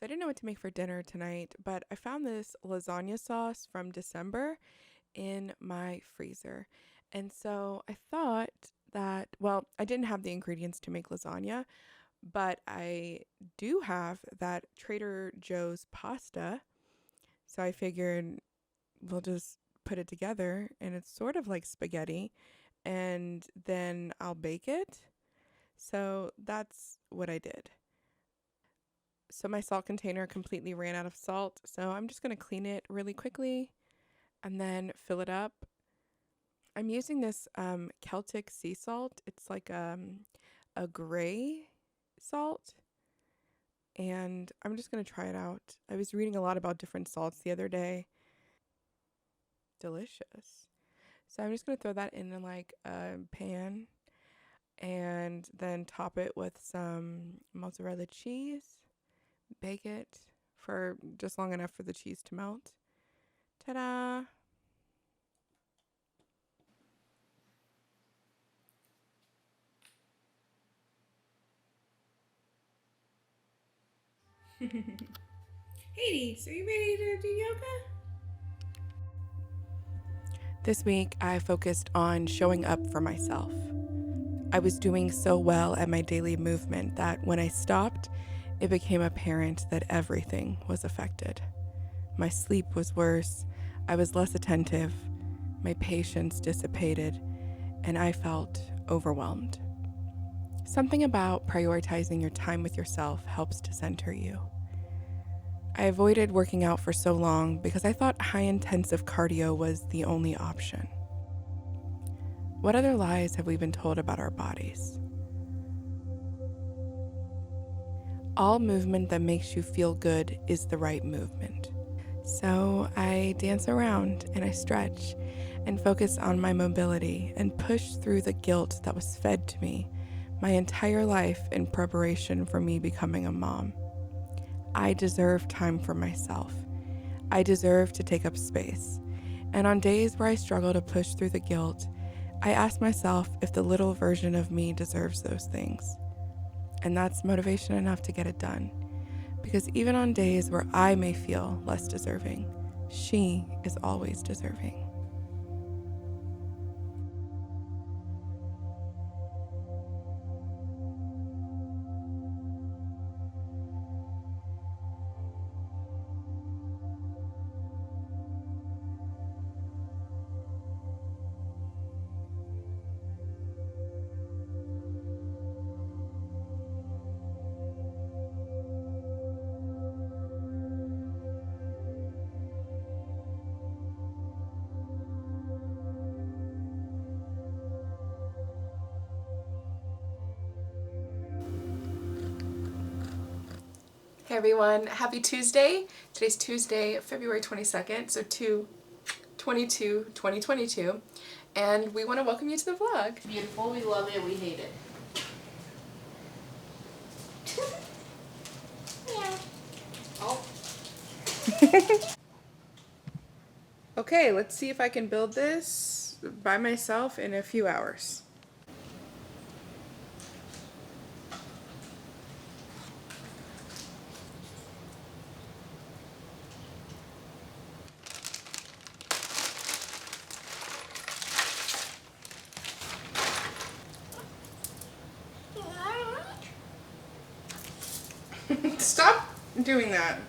So I didn't know what to make for dinner tonight, but I found this lasagna sauce from December in my freezer. And so I thought that, well, I didn't have the ingredients to make lasagna, but I do have that Trader Joe's pasta. So I figured we'll just put it together and it's sort of like spaghetti and then I'll bake it. So that's what I did. So my salt container completely ran out of salt. So I'm just going to clean it really quickly and then fill it up. I'm using this Celtic sea salt. It's like a gray salt. And I'm just going to try it out. I was reading a lot about different salts the other day. Delicious. So I'm just going to throw that in like a pan and then top it with some mozzarella cheese. Bake it for just long enough for the cheese to melt. Ta-da! Hades, are you ready to do yoga? This week, I focused on showing up for myself. I was doing so well at my daily movement that when I stopped, it became apparent that everything was affected. My sleep was worse, I was less attentive, my patience dissipated, and I felt overwhelmed. Something about prioritizing your time with yourself helps to center you. I avoided working out for so long because I thought high-intensive cardio was the only option. What other lies have we been told about our bodies? All movement that makes you feel good is the right movement. So I dance around and I stretch and focus on my mobility and push through the guilt that was fed to me my entire life in preparation for me becoming a mom. I deserve time for myself. I deserve to take up space. And on days where I struggle to push through the guilt, I ask myself if the little version of me deserves those things. And that's motivation enough to get it done. Because even on days where I may feel less deserving, she is always deserving. Hey everyone, happy Tuesday. Today's Tuesday, February 22nd, so 2022, and we want to welcome you to the vlog. Beautiful, we love it, we hate it. Yeah. Oh. Okay, let's see if I can build this by myself in a few hours. Stop doing that.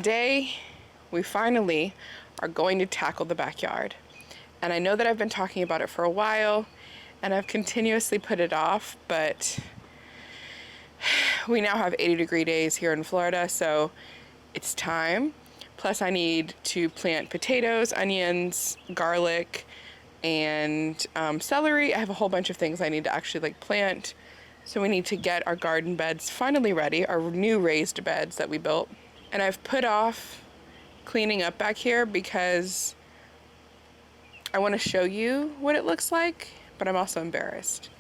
Today, we finally are going to tackle the backyard. And I know that I've been talking about it for a while, and I've continuously put it off, but we now have 80-degree days here in Florida, so it's time. Plus, I need to plant potatoes, onions, garlic, and celery. I have a whole bunch of things I need to actually plant. So we need to get our garden beds finally ready, our new raised beds that we built. And I've put off cleaning up back here because I want to show you what it looks like, but I'm also embarrassed.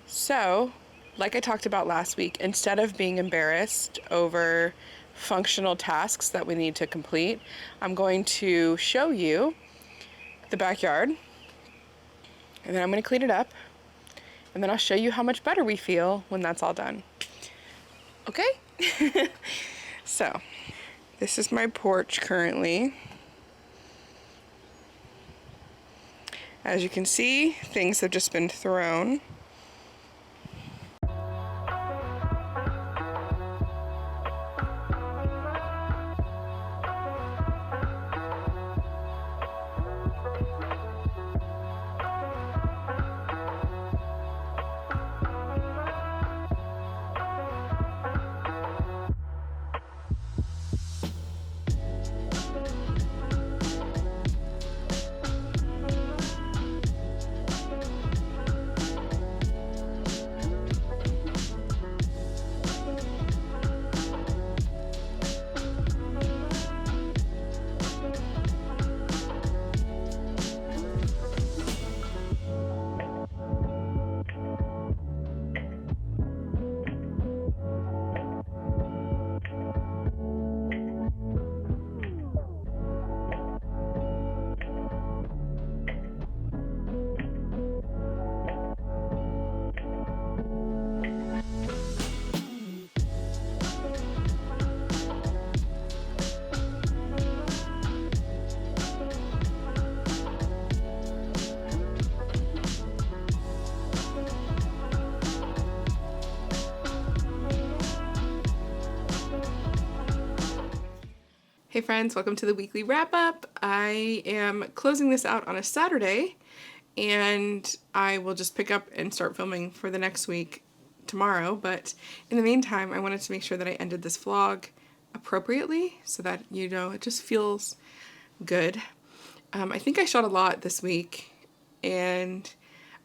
So, like I talked about last week, instead of being embarrassed over functional tasks that we need to complete, I'm going to show you the backyard, and then I'm going to clean it up, and then I'll show you how much better we feel when that's all done. Okay? So, this is my porch currently. As you can see, things have just been thrown. Hey friends, welcome to the weekly wrap up. I am closing this out on a Saturday, and I will just pick up and start filming for the next week tomorrow. But in the meantime, I wanted to make sure that I ended this vlog appropriately so that, it just feels good. I think I shot a lot this week, and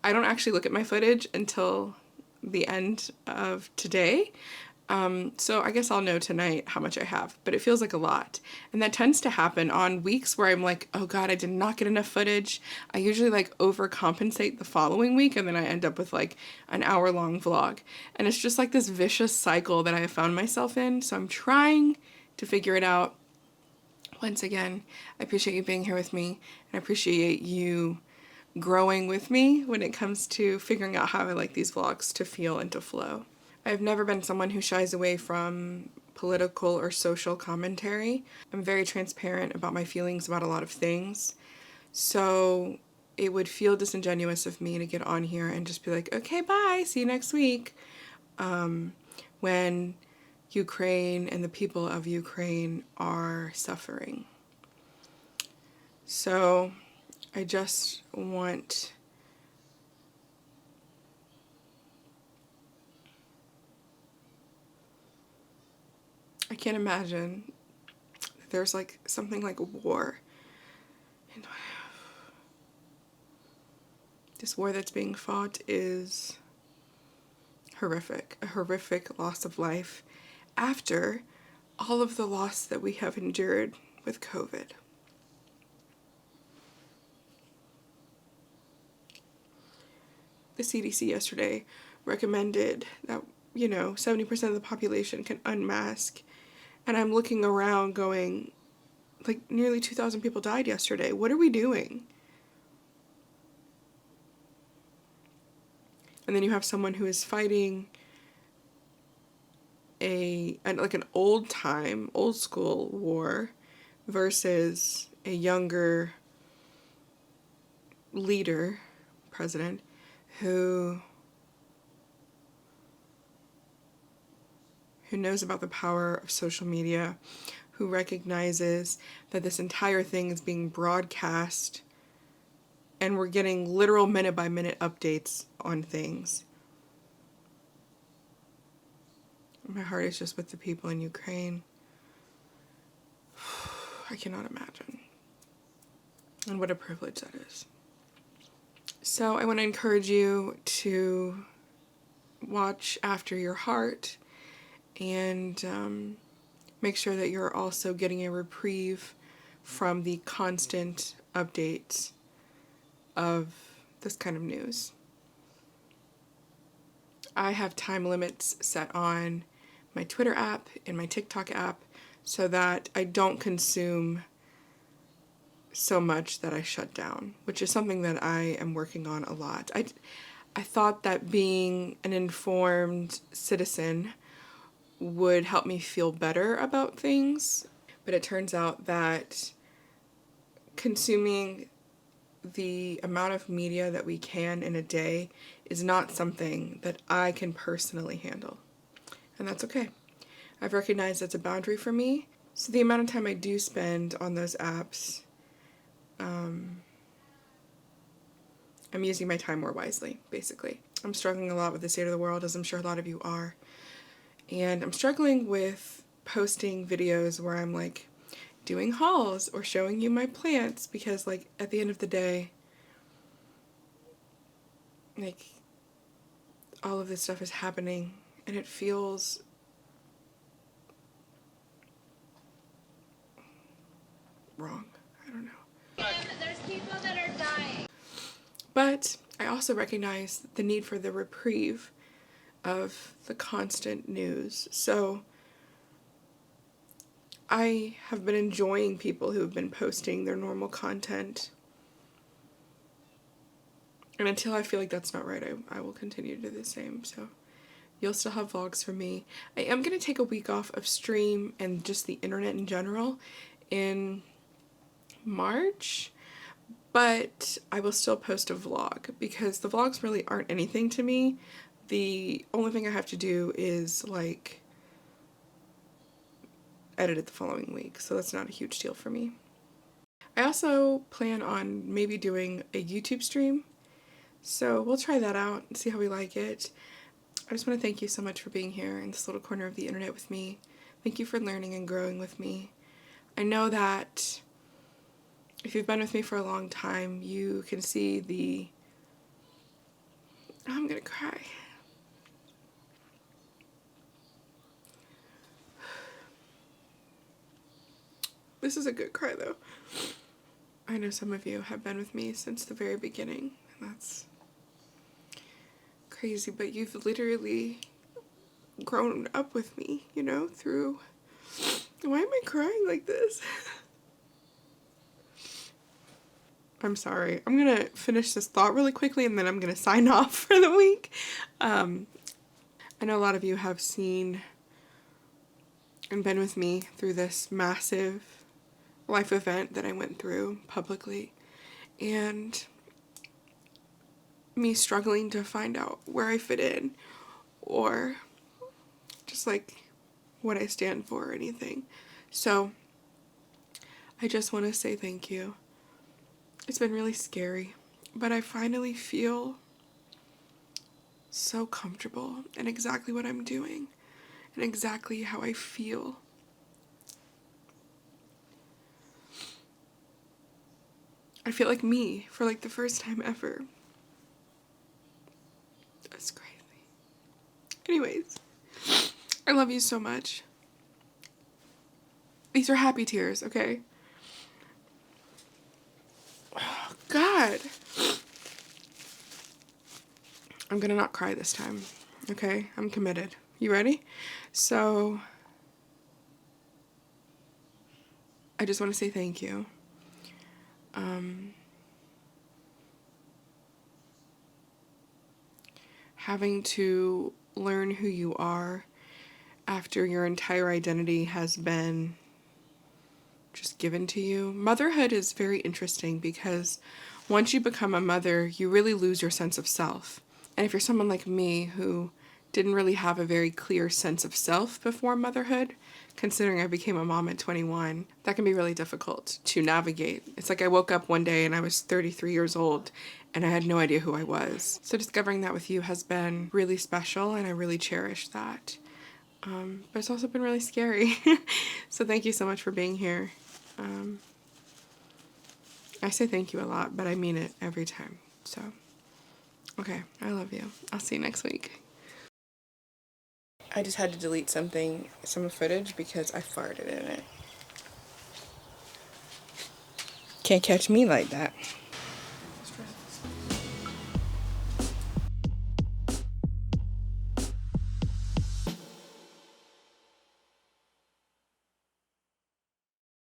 I don't actually look at my footage until the end of today. So I guess I'll know tonight how much I have, but it feels like a lot. And that tends to happen on weeks where I'm like, oh God, I did not get enough footage. I usually overcompensate the following week, and then I end up with an hour-long vlog. And it's just this vicious cycle that I have found myself in. So I'm trying to figure it out. Once again, I appreciate you being here with me, and I appreciate you growing with me when it comes to figuring out how I like these vlogs to feel and to flow. I've never been someone who shies away from political or social commentary. I'm very transparent about my feelings about a lot of things. So it would feel disingenuous of me to get on here and just be like, okay, bye, see you next week. When Ukraine and the people of Ukraine are suffering. So I just want I can't imagine that there's something like a war. And this war that's being fought is horrific. A horrific loss of life after all of the loss that we have endured with COVID. The CDC yesterday recommended that, 70% of the population can unmask. And I'm looking around going, nearly 2,000 people died yesterday. What are we doing? And then you have someone who is fighting an old school war versus a younger leader, president, who knows about the power of social media, who recognizes that this entire thing is being broadcast and we're getting literal minute by minute updates on things. My heart is just with the people in Ukraine. I cannot imagine. And what a privilege that is. So I want to encourage you to watch after your heart and make sure that you're also getting a reprieve from the constant updates of this kind of news. I have time limits set on my Twitter app and my TikTok app so that I don't consume so much that I shut down, which is something that I am working on a lot. I thought that being an informed citizen would help me feel better about things, but it turns out that consuming the amount of media that we can in a day is not something that I can personally handle, and that's okay. I've recognized that's a boundary for me, so the amount of time I do spend on those apps, I'm using my time more wisely, basically. I'm struggling a lot with the state of the world, as I'm sure a lot of you are. And I'm struggling with posting videos where I'm like doing hauls or showing you my plants because like at the end of the day, like all of this stuff is happening and it feels wrong. I don't know. There's people that are dying. But I also recognize the need for the reprieve of the constant news. So I have been enjoying people who have been posting their normal content. And until I feel like that's not right, I will continue to do the same. So you'll still have vlogs from me. I am going to take a week off of stream and just the internet in general in March. But I will still post a vlog because the vlogs really aren't anything to me. The only thing I have to do is like edit it the following week, so that's not a huge deal for me. I also plan on maybe doing a YouTube stream, so we'll try that out and see how we like it. I just want to thank you so much for being here in this little corner of the internet with me. Thank you for learning and growing with me. I know that if you've been with me for a long time, you can see the... I'm gonna cry. This is a good cry though. I know some of you have been with me since the very beginning, and that's crazy, but you've literally grown up with me, you know, through... Why am I crying like this? I'm sorry. I'm gonna finish this thought really quickly and then I'm gonna sign off for the week. I know a lot of you have seen and been with me through this massive life event that I went through publicly, and me struggling to find out where I fit in or just like what I stand for or anything. So I just want to say thank you. It's been really scary, but I finally feel so comfortable in exactly what I'm doing and exactly how I feel. I feel like me for like the first time ever. That's crazy. Anyways, I love you so much. These are happy tears, okay? Oh, God. I'm gonna not cry this time, okay? I'm committed. You ready? So, I just want to say thank you. Having to learn who you are after your entire identity has been just given to you. Motherhood is very interesting because once you become a mother, you really lose your sense of self. And if you're someone like me who didn't really have a very clear sense of self before motherhood. Considering I became a mom at 21, that can be really difficult to navigate. It's like I woke up one day and I was 33 years old and I had no idea who I was. So discovering that with you has been really special and I really cherish that. But it's also been really scary. So thank you so much for being here. I say thank you a lot, but I mean it every time. So, okay, I love you. I'll see you next week. I just had to delete some footage because I farted in it. Can't catch me like that.